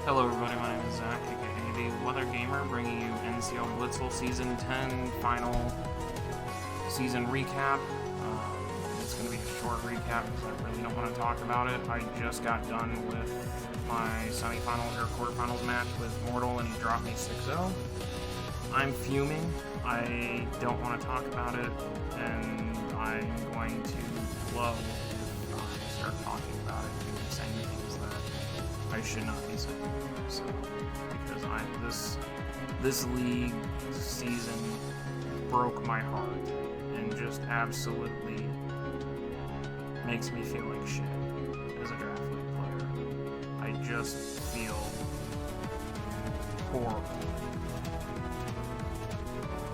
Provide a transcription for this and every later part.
Hello everybody, my name is Zach, aka The Weather Gamer, bringing you NCL Blitzle Season 10 final season recap. It's going to be a short recap because I really don't want to talk about it. I just got done with my semifinals or quarterfinals match with Mortal and he dropped me 6-0. I'm fuming. I don't want to talk about it, and I'm going to blow if I start talking about it and saying things that I should not be saying. So, because this league season broke my heart and just absolutely makes me feel like shit as a draft league player. I just feel horrible.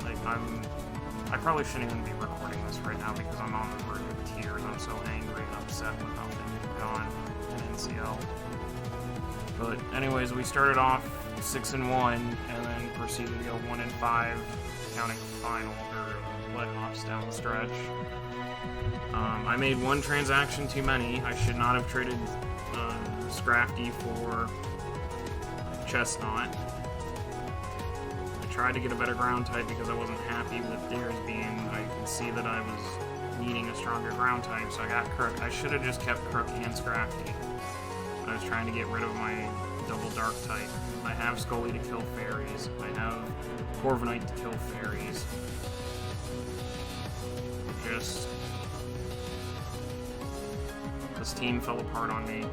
Like I probably shouldn't even be recording this right now because I'm on the verge of tears. I'm so angry and upset with how things have gone in NCL. But anyways, we started off 6-1 and then proceeded to go 1-5, counting the final or let-offs down the stretch. I made one transaction too many. I should not have traded Scrafty for Chestnut. I tried to get a better ground type because I wasn't happy with theirs being. I could see that I was needing a stronger ground type, so I got Crook. I should have just kept Crook and Scrafty. I was trying to get rid of my double dark type. I have Scully to kill fairies. I have Corviknight to kill fairies. Just this team fell apart on me.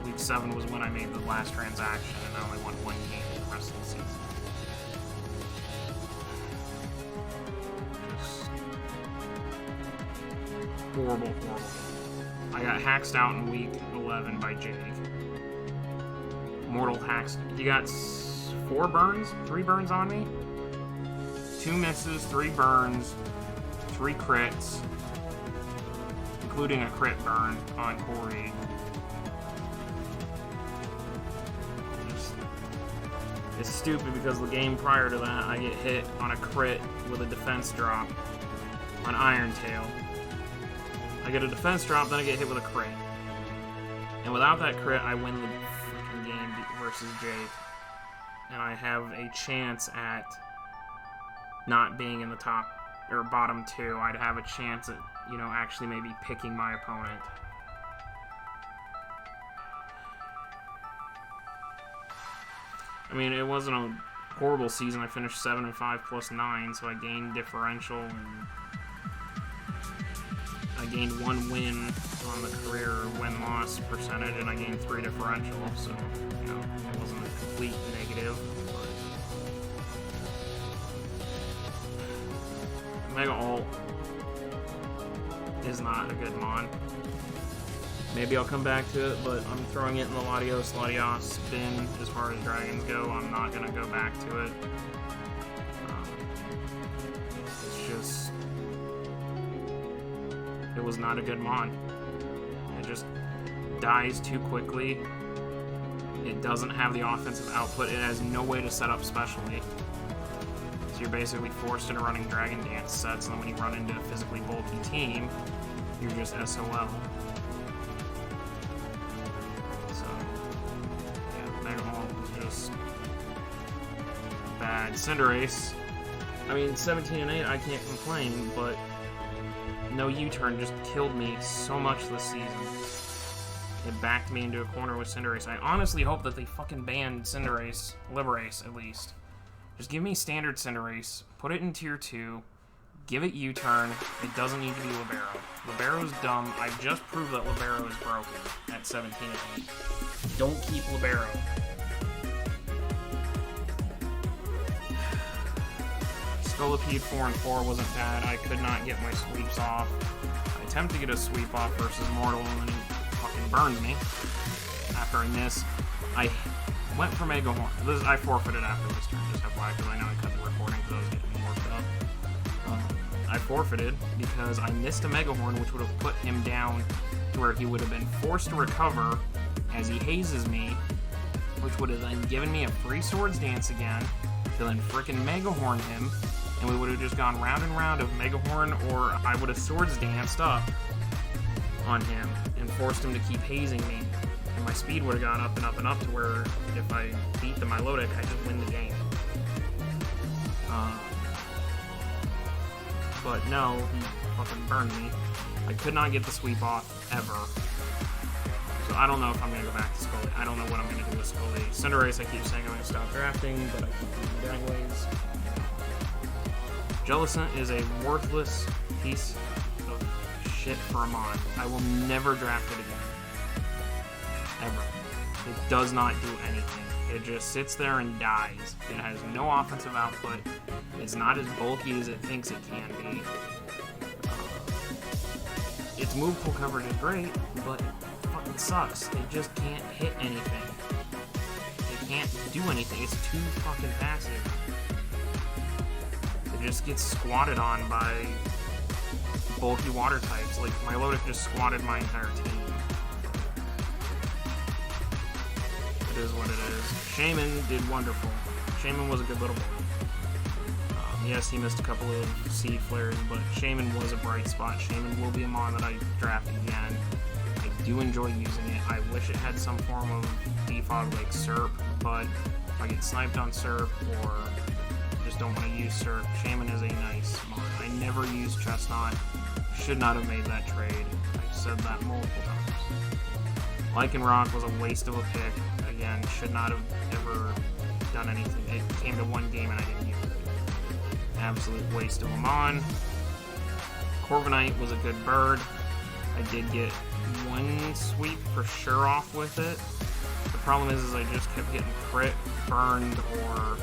Week 7 was when I made the last transaction, and I only won one game in the rest of the season. Just horrible. I got hacked out in week 11 by Jake. Mortal hacks. He got 3 burns on me. 2 misses, 3 burns, 3 crits, including a crit burn on Corey. It's stupid because the game prior to that, I get hit on a crit with a defense drop on Iron Tail. I get a defense drop, then I get hit with a crit. And without that crit, I win the freaking game versus Jake. And I have a chance at not being in the top or bottom 2. I'd have a chance at, actually maybe picking my opponent. I mean, it wasn't a horrible season. I finished 7-5 plus 9, so I gained differential and I gained 1 win on the career win-loss percentage, and I gained 3 differential, so, it wasn't a complete negative. But Mega Ult is not a good mon. Maybe I'll come back to it, but I'm throwing it in the Latios spin as far as dragons go. I'm not going to go back to it. It's just... It was not a good mon. It just dies too quickly. It doesn't have the offensive output. It has no way to set up specially. So you're basically forced into running Dragon Dance sets, and then when you run into a physically bulky team, you're just SOL. So, yeah, Mega Ult was just bad. Cinderace, I mean, 17-8, I can't complain, but no U-turn just killed me so much this season. It backed me into a corner with Cinderace. I honestly hope that they fucking banned Cinderace, Liberace at least. Just give me standard Cinderace, put it in tier 2, give it U-turn. It doesn't need to be Libero. Libero's dumb. I just proved that Libero is broken at 17-8. Don't keep Libero. Scolipede 4-4 wasn't bad. I could not get my sweeps off. I attempted to get a sweep off versus Mortal, and then he fucking burned me. After I missed, I went for Mega Horn. I forfeited after this turn, just FYI, because I know I cut the recording because I was getting worked up. I forfeited because I missed a Mega Horn, which would have put him down to where he would have been forced to recover as he hazes me, which would have then given me a free Swords Dance again to then frickin' Mega Horn him, and we would have just gone round and round of Mega Horn, or I would have Swords Danced up on him and forced him to keep hazing me. and my speed would have gone up and up and up to where if I beat the Milotic, I just win the game. But no, he fucking burned me. I could not get the sweep off ever. So I don't know if I'm going to go back to Scully. I don't know what I'm going to do with Scully. Cinderace, I keep saying I'm going to stop drafting, but I keep doing it anyways. Jellicent is a worthless piece of shit for a mod. I will never draft it again. Ever. It does not do anything. It just sits there and dies. It has no offensive output. It's not as bulky as it thinks it can be. Its move pool coverage is great, but it fucking sucks. It just can't hit anything. It can't do anything. It's too fucking passive. It just gets squatted on by bulky water types. Like, Milotic just squatted my entire team. It is what it is. Shaman did wonderful. Shaman was a good little boy. Yes, he missed a couple of seed flares, but Shaman was a bright spot. Shaman will be a mon that I draft again. I do enjoy using it. I wish it had some form of defog like Serp, but if I get sniped on Serp or just don't want to use Serp, Shaman is a nice mon. I never used Chestnut. Should not have made that trade. I've said that multiple times. Lycanroc was a waste of a pick. Again, should not have ever done anything. It came to one game and I didn't use it. Absolute waste of a mon. Corviknight was a good bird. I did get one sweep for sure off with it. The problem is I just kept getting crit, burned, or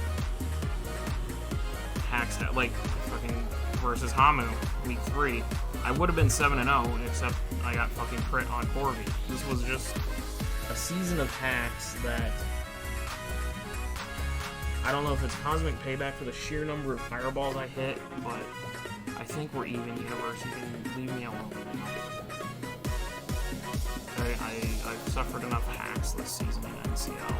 hacked at, like fucking versus Hamu, week 3. I would have been 7-0, except I got fucking crit on Corvi. This was just a season of hacks that I don't know if it's cosmic payback for the sheer number of fireballs I hit, but I think we're even, universe. You can leave me alone. Okay, I've suffered enough hacks this season in NCL.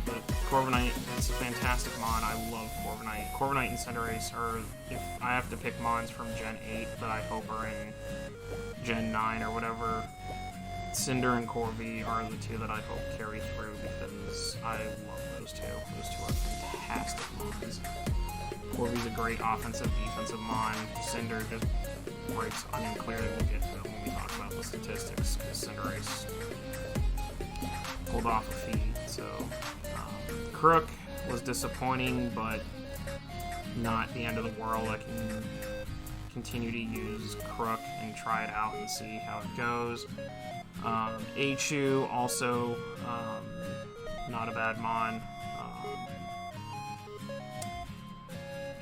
But Corviknight, it's a fantastic mon. I love Corviknight. Corviknight and Cinderace are, if I have to pick mons from Gen 8 that I hope are in Gen 9 or whatever, Cinder and Corvi are the two that I hope carry through because I love those two. Those two are fantastic mons. Corvi's a great offensive, defensive mon. Cinder just breaks. I mean, clearly we'll get to it when we talk about the statistics because Cinderace pulled off a feed. So, Crook was disappointing, but not the end of the world. I can continue to use Crook and try it out and see how it goes. Achu also not a bad mon.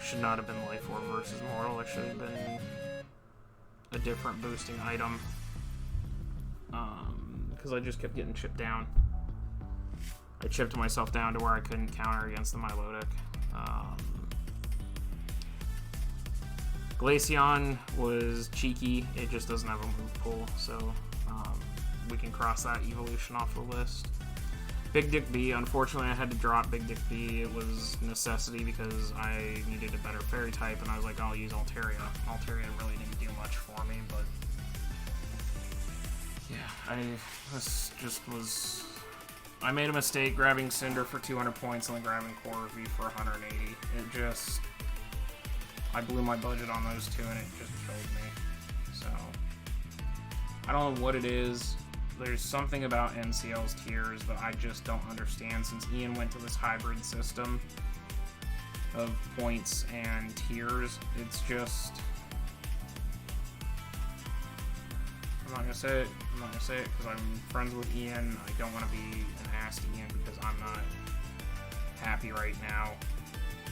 Should not have been Life Orb versus Mortal. It should have been a different boosting item. Because I just kept getting chipped down. I chipped myself down to where I couldn't counter against the Milotic. Glaceon was cheeky. It just doesn't have a move pool, so we can cross that evolution off the list. Big Dick B, unfortunately I had to drop Big Dick B. It was necessity because I needed a better fairy type, and I was like, I'll use Altaria. Altaria really didn't do much for me, but yeah, I made a mistake grabbing Cinder for 200 points and then grabbing Corvi for 180. It just, I blew my budget on those two and it just killed me. So, I don't know what it is. There's something about NCL's tiers that I just don't understand since Ian went to this hybrid system of points and tiers. It's just, I'm not gonna say it because I'm friends with Ian. I don't want to be an ass to Ian because I'm not happy right now.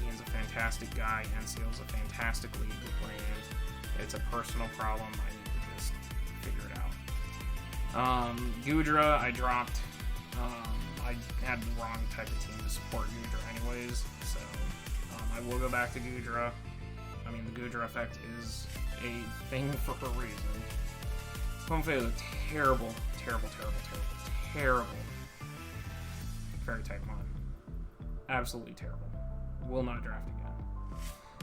Ian's a fantastic guy. NCL's a fantastic league to play in. It's a personal problem. I need to just figure it out. Goodra, I dropped. I had the wrong type of team to support Goodra anyways, so I will go back to Goodra. I mean, the Goodra effect is a thing for a reason. Comfey is a terrible fairy type mon. Absolutely terrible. Will not draft again.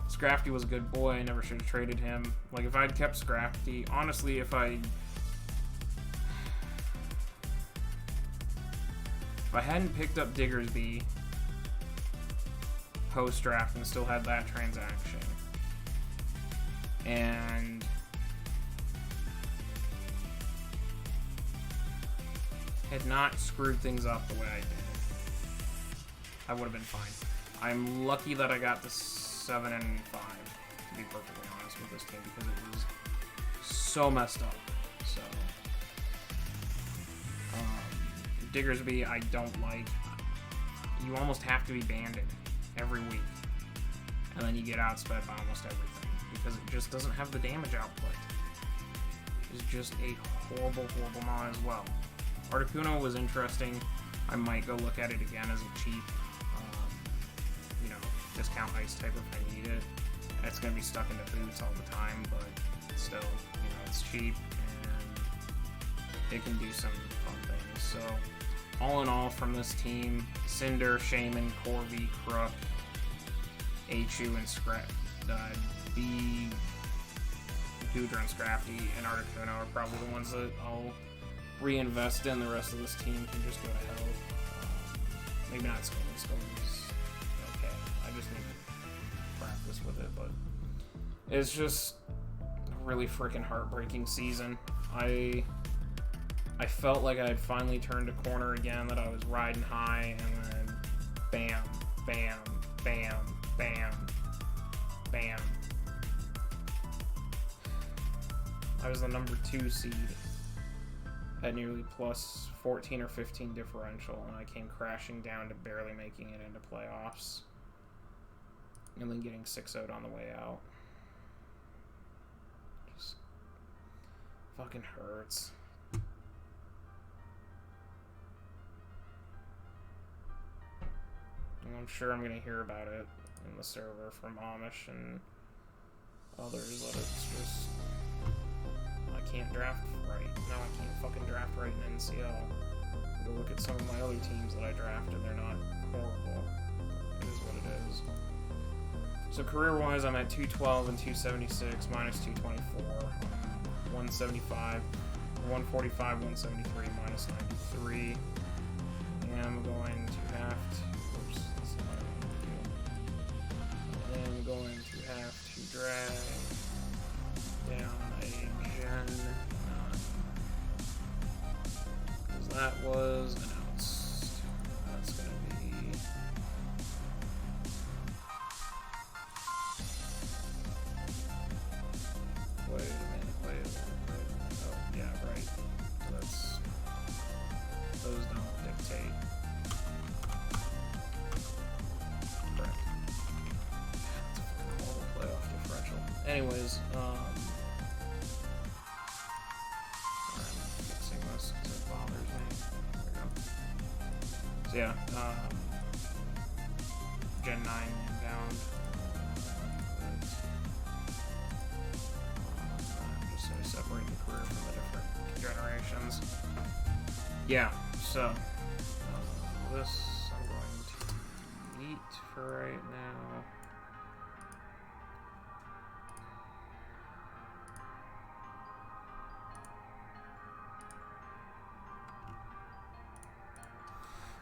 Scrafty was a good boy. I never should have traded him. Like, if I'd kept Scrafty, honestly, if I If I hadn't picked up Diggersby post-draft and still had that transaction, and had not screwed things up the way I did, I would have been fine. I'm lucky that I got the 7 and 5, to be perfectly honest with this team, because it was so messed up. So, Diggersby, I don't like. You almost have to be banded every week, and then you get outsped by almost everything, because it just doesn't have the damage output. It's just a horrible, horrible mod as well. Articuno was interesting. I might go look at it again as a cheap, discount ice type if I need it. It's going to be stuck into boots all the time, but still, it's cheap and it can do some fun things. So, all in all, from this team, Cinder, Shaman, Corvi, Crook, Achu, and B, Goodra, and Scrafty, and Articuno are probably the ones that I'll reinvest in. The rest of this team can just go to hell. Maybe not Scully. Scully's okay. I just need to practice with it, but it's just a really freaking heartbreaking season. I felt like I had finally turned a corner again, that I was riding high, and then bam, bam, bam, bam, bam. I was the number 2 seed at nearly plus 14 or 15 differential, and I came crashing down to barely making it into playoffs, and then getting 6-0'd on the way out. Just fucking hurts. And I'm sure I'm gonna hear about it in the server from Amish and others, that it's just, I can't draft right. No, I can't fucking draft right in NCL. Go look at some of my other teams that I drafted, they're not horrible. It is what it is. So career-wise, I'm at 212 and 276, minus 224, 175, 145, 173, minus 93. And I'm going to have to, oops, that's not what I want to do. I'm going to have to drag down a Gen 9. Because that was announced. That's going to be... Wait a minute. Oh, yeah, right. So that's... Those don't dictate. Correct. That's a fucking horrible playoff differential. Anyways, I'm fixing this because it bothers me. There we go. So yeah, Gen 9 inbound. Just so I separate the career from the different generations. Yeah, so this I'm going to eat for right now.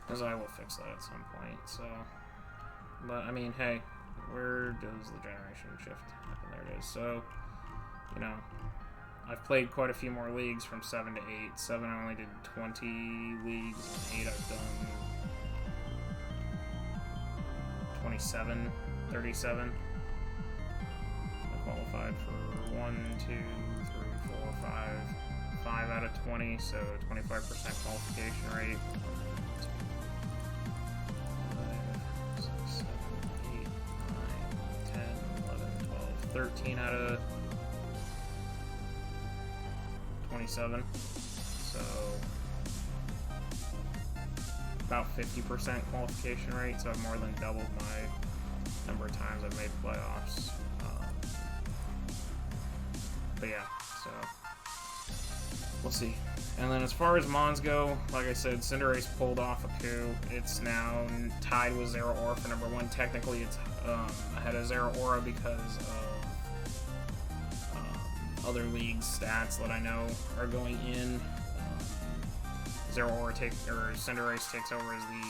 Because I will fix that at some point, so. But, I mean, hey, where does the generation shift happen? There it is. So, I've played quite a few more leagues from 7 to 8. 7 I only did 20 leagues, and 8 I've done 27, 37. I qualified for 1, 2, 3, 4, 5 out of 20, so 25% qualification rate. 5, 6, 7, 8, 9, 10, 11, 12, 13 out of 27, so about 50% qualification rate, so I've more than doubled my number of times I've made playoffs. But yeah, so we'll see. And then as far as Mons go, like I said, Cinderace pulled off a coup. It's now tied with Zero Aura for number 1. Technically, it's ahead of Zero Aura because of other leagues' stats that I know are going in. Zero Aura Cinderace takes over as the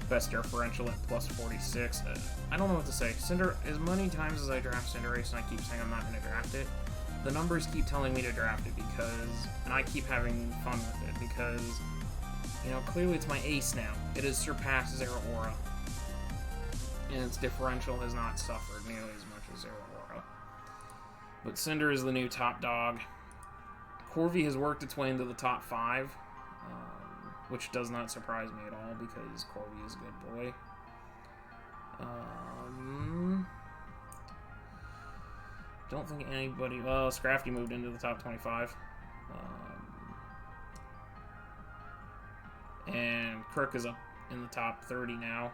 best differential at plus 46. I don't know what to say. As many times as I draft Cinderace and I keep saying I'm not going to draft it, the numbers keep telling me to draft it and I keep having fun with it because, you know, clearly it's my ace now. It has surpassed Zero Aura, and its differential has not suffered nearly as much as Zero Aura. But Cinder is the new top dog. Corvi has worked its way into the top 5, which does not surprise me at all because Corvi is a good boy. Don't think anybody... Well, Scrafty moved into the top 25. And Kirk is up in the top 30 now.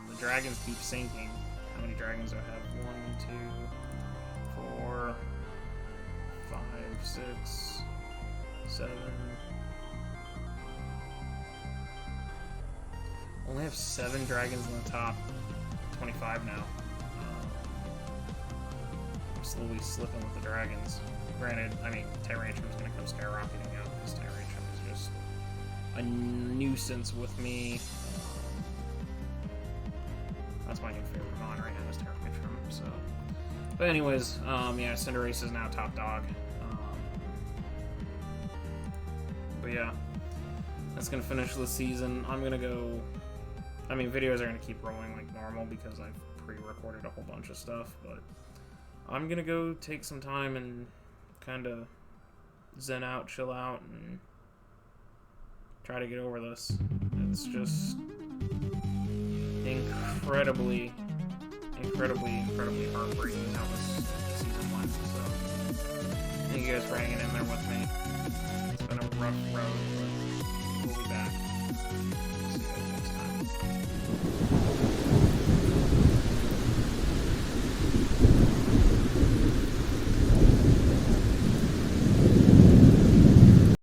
The dragons keep sinking. How many dragons do I have? 1, 2, 4, 5, 6, 7. Only have 7 dragons in the top 25 now. I'm slowly slipping with the dragons. Granted, I mean, Tyrantrum is going to come skyrocketing out because Tyrantrum is just a nuisance with me. That's my new favorite mon right now is Tyrantrum. So, but anyways, yeah, Cinderace is now top dog. But yeah, that's gonna finish the season. I'm gonna go. I mean, videos are gonna keep rolling like normal because I've pre-recorded a whole bunch of stuff. But I'm gonna go take some time and kind of zen out, chill out, and try to get over this. It's just incredibly heartbreaking how this season went. So, thank you guys for hanging in there with me. It's been a rough road, but we'll be back. See you.